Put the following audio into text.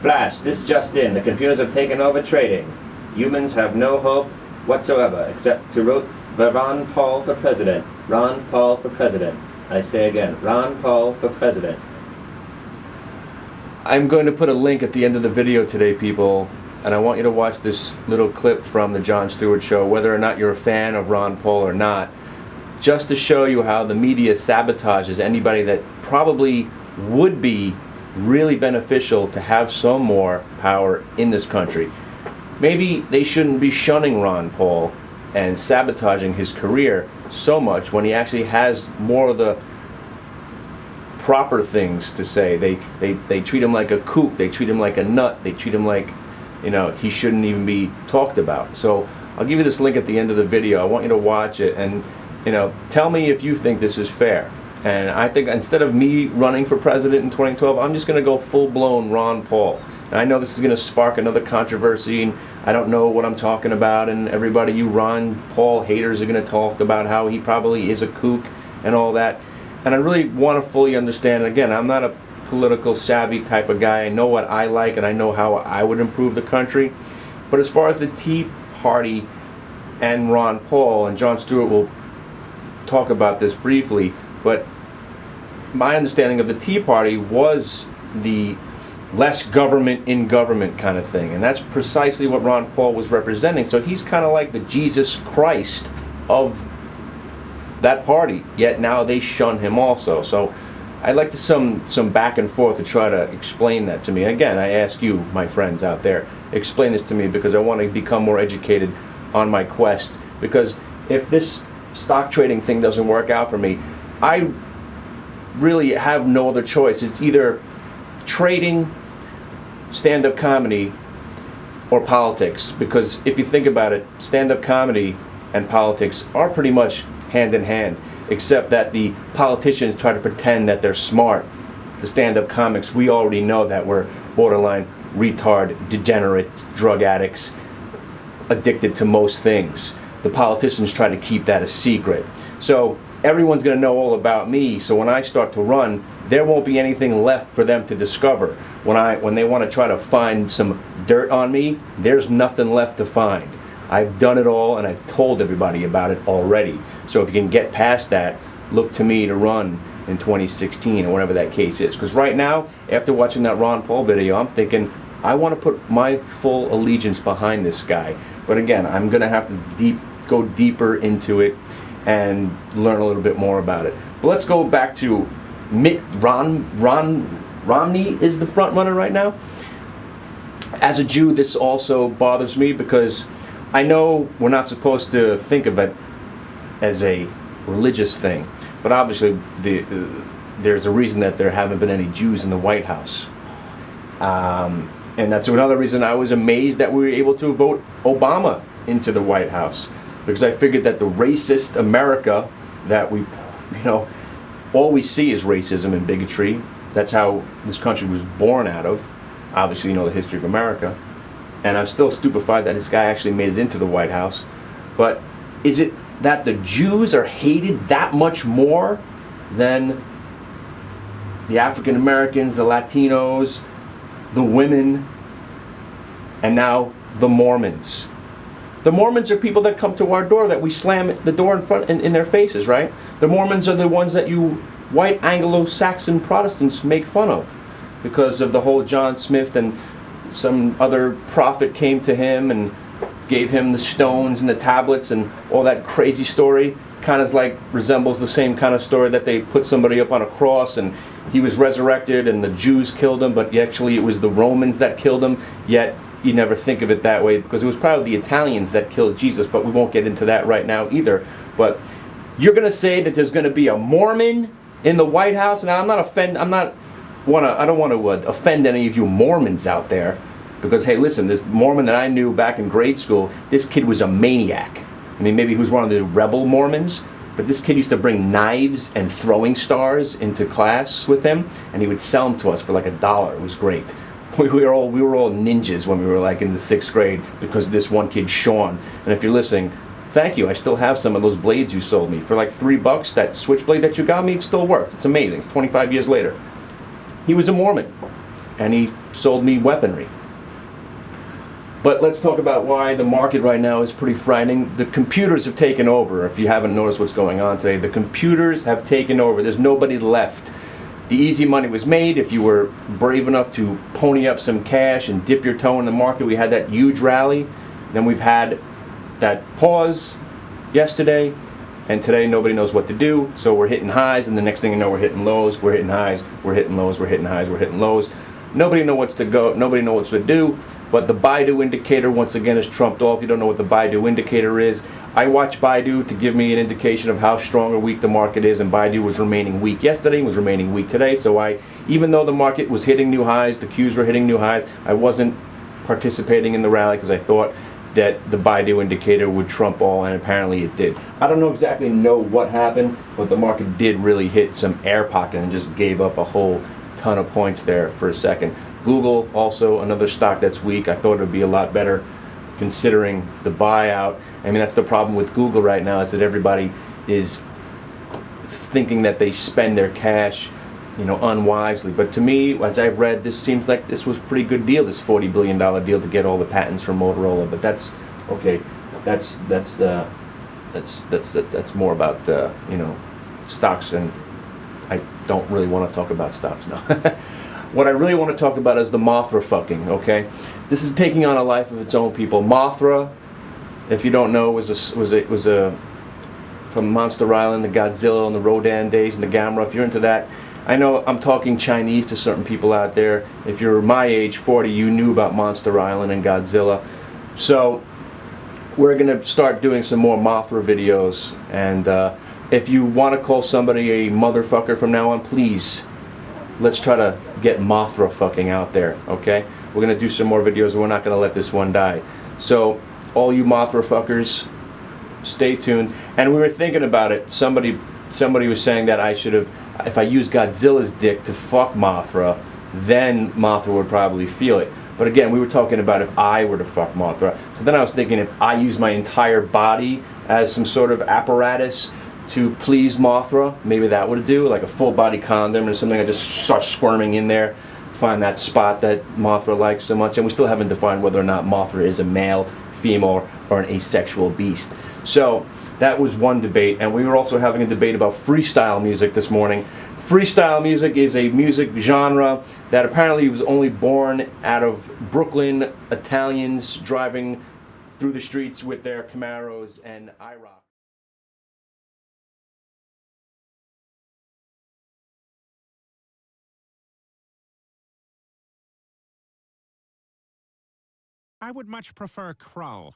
Flash, this just in. The computers have taken over trading. Humans have no hope whatsoever except to vote for Ron Paul for president. Ron Paul for president. I say again, Ron Paul for president. I'm going to put a link at the end of the video today, people, and I want you to watch this little clip from the Jon Stewart Show, whether or not you're a fan of Ron Paul or not, just to show you how the media sabotages anybody that probably would be really beneficial to have some more power in this country. Maybe they shouldn't be shunning Ron Paul and sabotaging his career so much when he actually has more of the proper things to say. They treat him like a kook, they treat him like a nut, they treat him like, you know, he shouldn't even be talked about. So I'll give you this link at the end of the video. I want you to watch it and, you know, tell me if you think this is fair. And I think instead of me running for president in 2012, I'm just going to go full-blown Ron Paul. And I know this is going to spark another controversy, and I don't know what I'm talking about, and everybody, you Ron Paul haters, are going to talk about how he probably is a kook and all that. And I really want to fully understand, again, I'm not a political savvy type of guy. I know what I like, and I know how I would improve the country. But as far as the Tea Party and Ron Paul, and Jon Stewart will talk about this briefly, but my understanding of the Tea Party was the less government in government kind of thing, and that's precisely what Ron Paul was representing. So he's kind of like the Jesus Christ of that party, yet now they shun him also. So I'd like to some back and forth to try to explain that to me. Again, I ask you, my friends out there, explain this to me, because I want to become more educated on my quest. Because if this stock trading thing doesn't work out for me, I really have no other choice. It's either trading, stand-up comedy, or politics. Because if you think about it, stand-up comedy and politics are pretty much hand in hand, except that the politicians try to pretend that they're smart. The stand-up comics, we already know that we're borderline retard, degenerates, drug addicts, addicted to most things. The politicians try to keep that a secret. So everyone's going to know all about me, so when I start to run, there won't be anything left for them to discover. When they want to try to find some dirt on me, there's nothing left to find. I've done it all, and I've told everybody about it already. So if you can get past that, look to me to run in 2016 or whatever that case is. Because right now, after watching that Ron Paul video, I'm thinking, I want to put my full allegiance behind this guy. But again, I'm going to have to go deeper into it and learn a little bit more about it. But let's go back to Romney is the front runner right now. As a Jew, this also bothers me, because I know we're not supposed to think of it as a religious thing, but obviously there's a reason that there haven't been any Jews in the White House. And that's another reason I was amazed that we were able to vote Obama into the White House, because I figured that the racist America that we, all we see is racism and bigotry. That's how this country was born out of. Obviously, you know the history of America. And I'm still stupefied that this guy actually made it into the White House. But is it that the Jews are hated that much more than the African Americans, the Latinos, the women, and now the Mormons? The Mormons are people that come to our door that we slam the door in their faces, right? The Mormons are the ones that you white Anglo-Saxon Protestants make fun of because of the whole John Smith and some other prophet came to him and gave him the stones and the tablets and all that crazy story. Kind of like resembles the same kind of story that they put somebody up on a cross and he was resurrected and the Jews killed him, but actually it was the Romans that killed him. Yet you never think of it that way, because it was probably the Italians that killed Jesus, but we won't get into that right now either. But you're going to say that there's going to be a Mormon in the White House, and I don't want to offend any of you Mormons out there, because hey, listen, this Mormon that I knew back in grade school, this kid was a maniac. I mean, maybe he was one of the rebel Mormons, but this kid used to bring knives and throwing stars into class with him, and he would sell them to us for like $1. It was great. We were all ninjas when we were like in the 6th grade because of this one kid, Sean. And if you're listening, thank you. I still have some of those blades you sold me for like $3. That switchblade that you got me, it still works. It's amazing. It's 25 years later. He was a Mormon. and he sold me weaponry. But let's talk about why the market right now is pretty frightening. The computers have taken over. If you haven't noticed what's going on today, the computers have taken over. There's nobody left. The easy money was made if you were brave enough to pony up some cash and dip your toe in the market. We had that huge rally. Then we've had that pause yesterday, and today nobody knows what to do. So we're hitting highs, and the next thing you know, we're hitting lows. We're hitting highs. We're hitting lows. We're hitting highs. We're hitting lows. Nobody knows what's to go. Nobody knows what to do. But the Baidu indicator once again is trumped off. You don't know what the Baidu indicator is. I watch Baidu to give me an indication of how strong or weak the market is, and Baidu was remaining weak yesterday, was remaining weak today. So even though the market was hitting new highs, the Qs were hitting new highs, I wasn't participating in the rally because I thought that the Baidu indicator would trump all, and apparently it did. I don't exactly know what happened, but the market did really hit some air pocket and just gave up a whole ton of points there for a second. Google, also another stock that's weak. I thought it would be a lot better considering the buyout. I mean, that's the problem with Google right now, is that everybody is thinking that they spend their cash, unwisely. But to me, as I've read, this seems like this was a pretty good deal, this $40 billion deal to get all the patents from Motorola. But that's okay. That's more about stocks, and I don't really want to talk about stocks now. What I really want to talk about is the Mothrafecking, okay? This is taking on a life of its own, people. Mothra, if you don't know, was from Monster Island, the Godzilla and the Rodan days and the Gamera. If you're into that, I know I'm talking Chinese to certain people out there. If you're my age, 40, you knew about Monster Island and Godzilla. So we're going to start doing some more Mothra videos, and if you want to call somebody a motherfucker from now on, please, let's try to get Mothrafecking out there, okay? We're going to do some more videos, and we're not going to let this one die. So, all you Mothrafeckers, stay tuned. And we were thinking about it. Somebody was saying that I should have, if I used Godzilla's dick to fuck Mothra, then Mothra would probably feel it. But again, we were talking about if I were to fuck Mothra. So then I was thinking, if I use my entire body as some sort of apparatus to please Mothra, maybe that would do, like a full body condom or something. I just start squirming in there, find that spot that Mothra likes so much. And we still haven't defined whether or not Mothra is a male, female, or an asexual beast. So that was one debate. And we were also having a debate about freestyle music this morning. Freestyle music is a music genre that apparently was only born out of Brooklyn Italians driving through the streets with their Camaros and IROC. I would much prefer Crow.